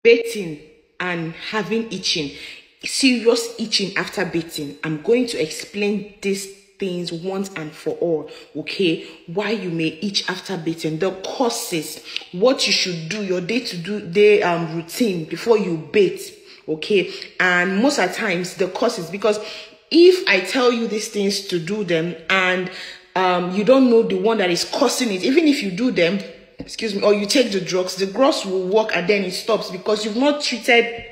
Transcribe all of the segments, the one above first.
bathing and having itching, serious itching after bathing, I'm going to explain these things once and for all, okay? Why you may itch after bathing, the causes, what you should do, your day-to-day routine before you bathe, okay? And most of the times the causes, because if I tell you these things to do them and you don't know the one that is causing it, even if you do them, excuse me, or you take the drugs will work and then it stops because you've not treated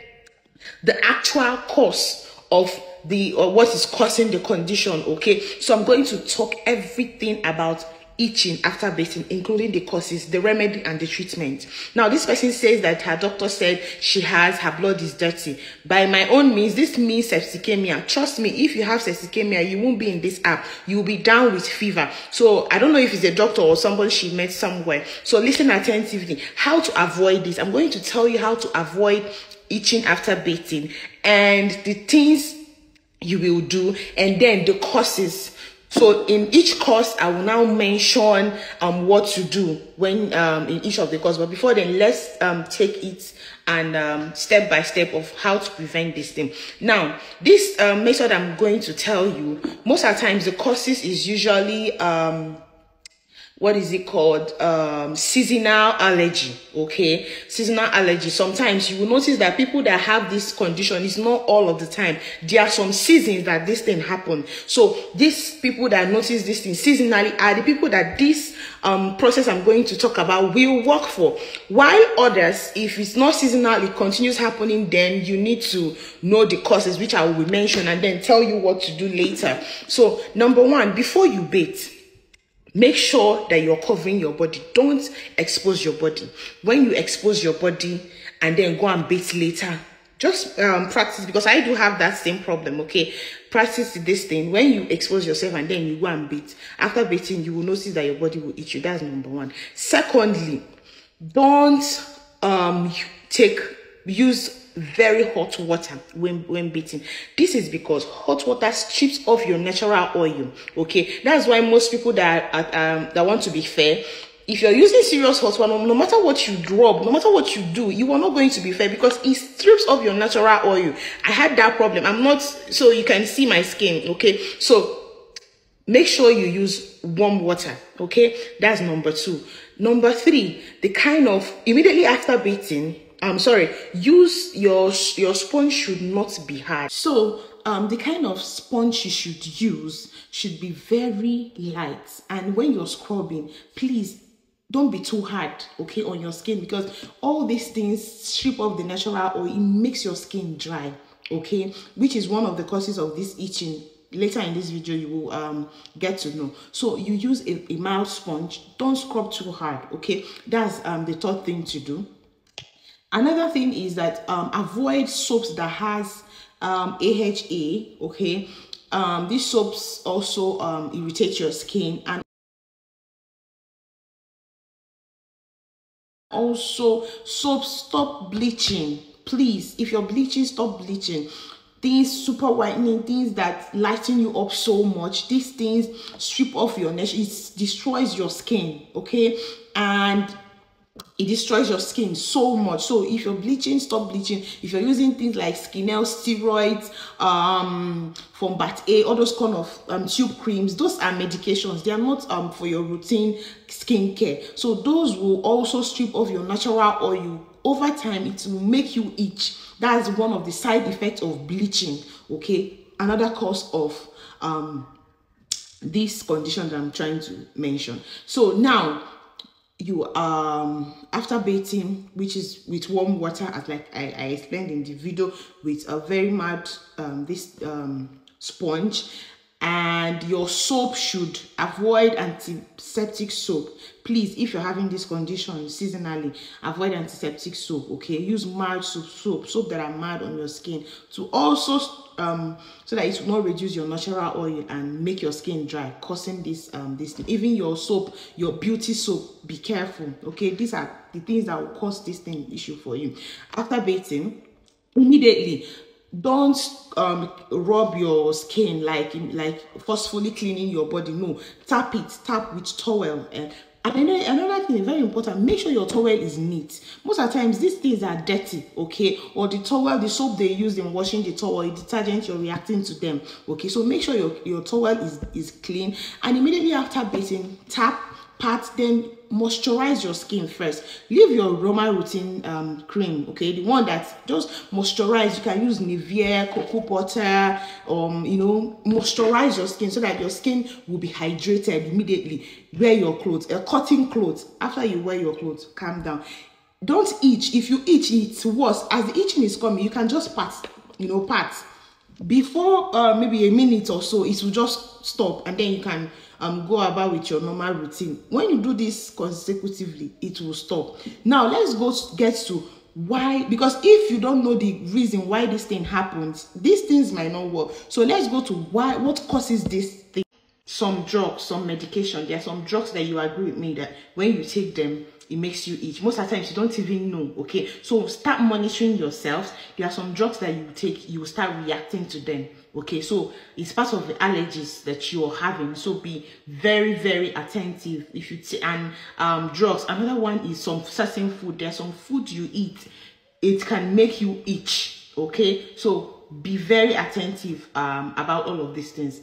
the actual cause of what is causing the condition, okay? So I'm going to talk everything about itching after bathing, including the causes, the remedy, and the treatment. Now, this person says that her doctor said her blood is dirty. By my own means, this means septicemia. Trust me, if you have septicemia, you won't be in this app. You'll be down with fever. So I don't know if it's a doctor or somebody she met somewhere. So listen attentively. How to avoid this? I'm going to tell you how to avoid itching after bathing and the things you will do, and then the causes. So in each course, I will now mention what to do when in each of the courses. But before then, let's take it and step by step of how to prevent this thing. Now, this method I'm going to tell you, most of the times the causes is usually what is it called? Seasonal allergy, okay? Seasonal allergy. Sometimes you will notice that people that have this condition, is not all of the time. There are some seasons that this thing happen. So these people that notice this thing seasonally are the people that this process I'm going to talk about will work for. While others, if it's not seasonal, it continues happening, then you need to know the causes, which I will mention and then tell you what to do later. So number one, before you bathe, make sure that you're covering your body. Don't expose your body. When you expose your body and then go and bathe later, just practice, because I do have that same problem, okay? Practice this thing. When you expose yourself and then you go and bathe, after bathing, you will notice that your body will itch you. That's number one. Secondly, don't use very hot water when bathing. This is because hot water strips off your natural oil, okay? That's why most people that want to be fair, if you're using serious hot water, no matter what you rub, no matter what you do, you are not going to be fair because it strips off your natural oil. I had that problem. So you can see my skin, okay? So make sure you use warm water, okay? That's number two. Number three, immediately after bathing, use your sponge should not be hard. So the kind of sponge you should use should be very light. And when you're scrubbing, please don't be too hard, okay, on your skin, because all these things strip off the natural oil. It makes your skin dry, okay, which is one of the causes of this itching. Later in this video, you will get to know. So you use a mild sponge. Don't scrub too hard, okay? That's the third thing to do. Another thing is that avoid soaps that has AHA, okay? These soaps also irritate your skin, and also soaps, stop bleaching, please. If you're bleaching, stop bleaching. Things super whitening, things that lighten you up so much, these things strip off your neck. It destroys your skin, okay? And it destroys your skin so much. So if you're bleaching, stop bleaching. If you're using things like Skinel, steroids, from Bat A, all those kind of tube creams, those are medications. They are not for your routine skincare. So those will also strip off your natural oil. Over time, it will make you itch. That's one of the side effects of bleaching, okay? Another cause of this condition that I'm trying to mention. So now, you after bathing, which is with warm water, as like I explained in the video, with a very mild sponge, and your soap should avoid antiseptic soap. Please, if you're having this condition seasonally, avoid antiseptic soap, okay? Use mild soap that are mild on your skin, to also so that it will not reduce your natural oil and make your skin dry, causing this thing. Even your soap, your beauty soap, be careful, okay? These are the things that will cause this thing issue for you. After bathing, immediately, don't rub your skin like forcefully cleaning your body. No, tap with towel, and And then another thing, very important, make sure your towel is neat. Most of the times, these things are dirty, okay? Or the towel, the soap they use in washing the towel, the detergent, you're reacting to them, okay? So make sure your towel is clean. And immediately after bathing, tap, pat, then moisturize your skin first. Leave your Roma routine cream, okay, the one that just moisturize. You can use Nivea, cocoa butter, moisturize your skin so that your skin will be hydrated immediately. Wear your clothes, cotton clothes. After you wear your clothes, calm down. Don't itch. If you itch, it's worse. As the itching is coming, you can just pat, pat. Before maybe a minute or so, it will just stop, and then you can go about with your normal routine. When you do this consecutively, it will stop. Now let's get to why, because if you don't know the reason why this thing happens, these things might not work. So let's go to what causes this thing. Some drugs, some medication. There are some drugs that you agree with me that when you take them, it makes you itch. Most of the times you don't even know, okay? So start monitoring yourself. There are some drugs that you take, you will start reacting to them, okay? So it's part of the allergies that you're having. So be very, very attentive if you take drugs. Another one is some certain food. There's some food you eat, it can make you itch, okay? So be very attentive about all of these things,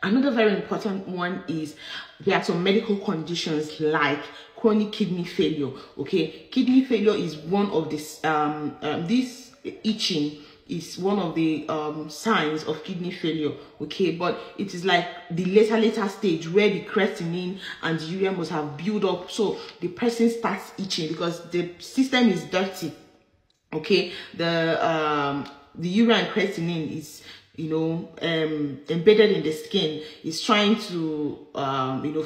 Another very important one is there are some medical conditions like chronic kidney failure. Okay, kidney failure is one of this. This itching is one of the signs of kidney failure. Okay, but it is like the later stage where the creatinine and the urea must have built up, so the person starts itching because the system is dirty. Okay, the urea and creatinine is embedded in the skin, is trying to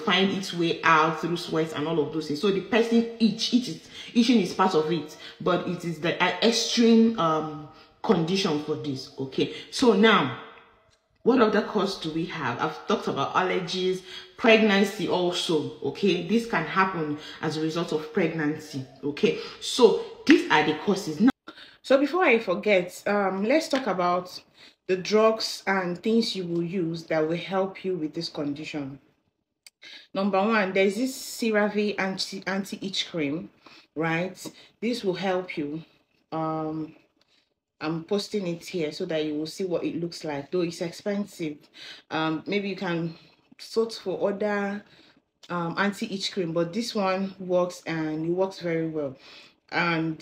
find its way out through sweat and all of those things. So the person itching is part of it, but it is the extreme condition for this. Okay, so now what other cause do we have? I've talked about allergies, pregnancy also. Okay, this can happen as a result of pregnancy. Okay, so these are the causes. Now, so before I forget, let's talk about the drugs and things you will use that will help you with this condition. Number one, there's this CeraVe anti-itch cream, right? This will help you. I'm posting it here so that you will see what it looks like, though it's expensive. Maybe you can sort for other anti-itch cream, but this one works, and it works very well. And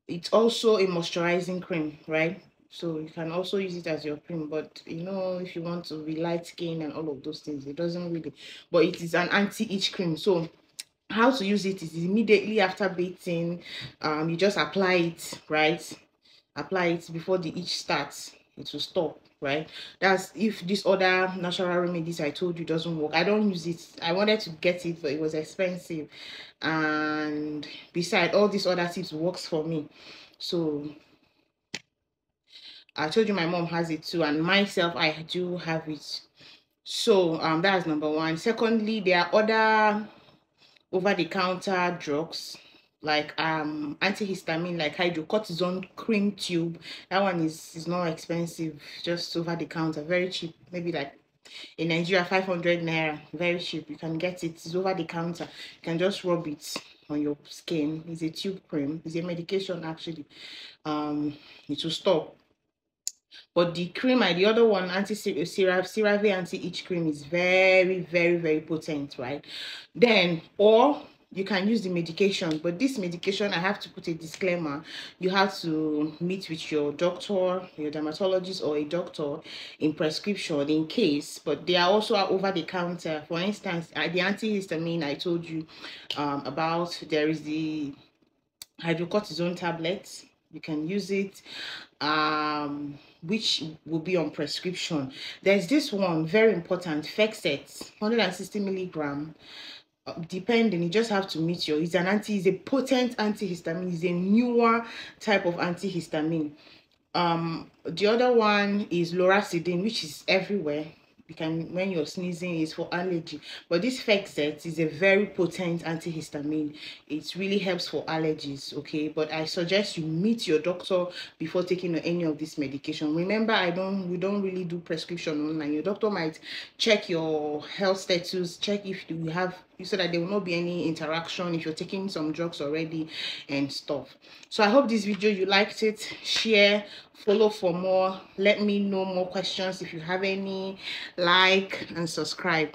it's also a moisturizing cream, right? So you can also use it as your cream, but if you want to be light skin and all of those things, it doesn't really, but it is an anti-itch cream. So how to use it is immediately after bathing. You just apply it, right? Apply it before the itch starts, it will stop, right? That's if this other natural remedies I told you doesn't work. I don't use it. I wanted to get it, but it was expensive, and besides, all these other tips works for me. So I told you my mom has it too, and myself, I do have it. So that's number one. Secondly, there are other over-the-counter drugs like antihistamine, like hydrocortisone cream tube. That one is not expensive, just over the counter, very cheap, maybe like in Nigeria 500 naira, very cheap. You can get it, it's over the counter. You can just rub it on your skin. It's a tube cream, it's a medication actually. It will stop. But the cream, and the other one, CeraVe anti-itch cream, is very, very, very potent, right? Then, or you can use the medication, but this medication, I have to put a disclaimer. You have to meet with your doctor, your dermatologist, or a doctor in prescription in case. But they are also over the counter. For instance, the antihistamine I told you about, there is the hydrocortisone tablets. You can use it, which will be on prescription. There's this one, very important, Fexet, 160 milligram. Depending, you just have to meet it's a potent antihistamine. It's a newer type of antihistamine. The other one is loratadine, which is everywhere. when you're sneezing is for allergy. But this Fexet is a very potent antihistamine. It really helps for allergies, okay? But I suggest you meet your doctor before taking any of this medication. Remember, we don't really do prescription online. Your doctor might check your health status, check if you have, so that there will not be any interaction if you're taking some drugs already and stuff. So I hope this video you liked it. Share, follow for more. Let me know more questions if you have any. Like and subscribe.